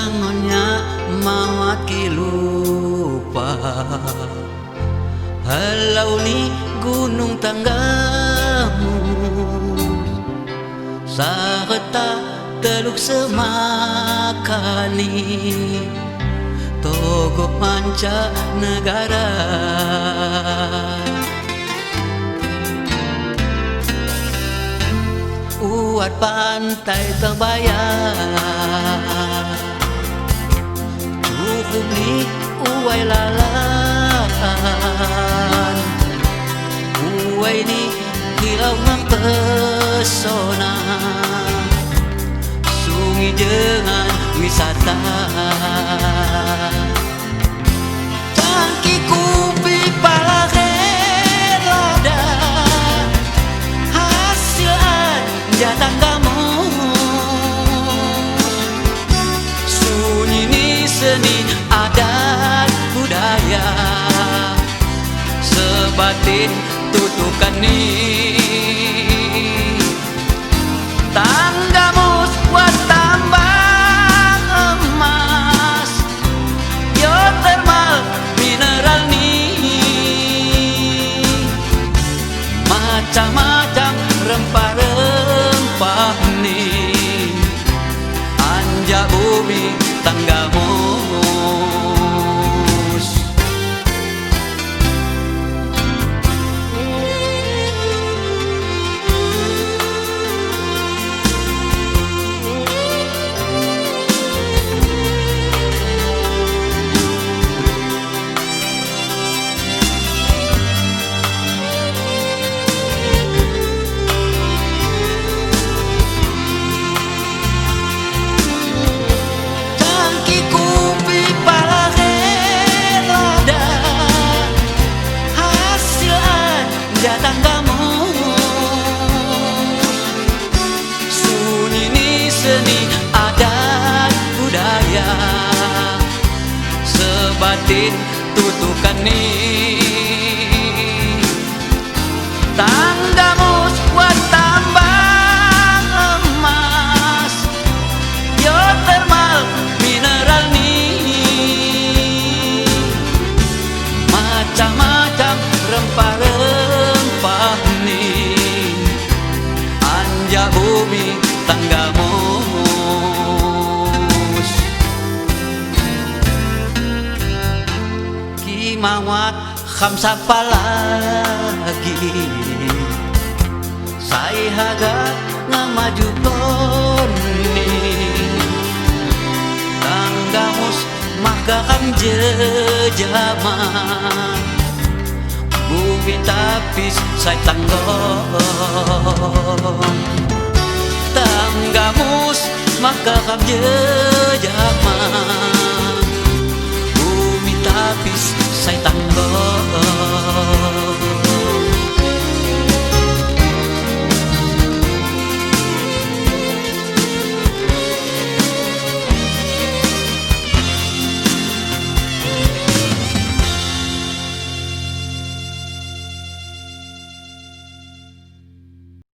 Tangannya mawaki lupa halau ni gunung tanggamu sarta teluk semakani togo manca negara. Uat pantai terbayar cukup ni uai lalaan uai ni hilau mempesona sungai dengan wisata cangkiku pipa lada hasil jatang kamu sunyi ni seni adat budaya sebatin tutukan ni tanggamus buat tambang emas geotermal mineral ni macam-macam rempah-rempah ni anja bumi tanggamus. Sunyi ni seni adat budaya sebatin tutukan ni tanggamus buat tambang emas geotermal mineral ni macam-macam rempah-rempah ni anja bumi tanggamus. Kimawat khamsapa lagi sai haga ngamaju poni tanggamus maka kam jejama bumi tapis saya tanggong tanggamus maka kam jejama bumi tapis saya tanggong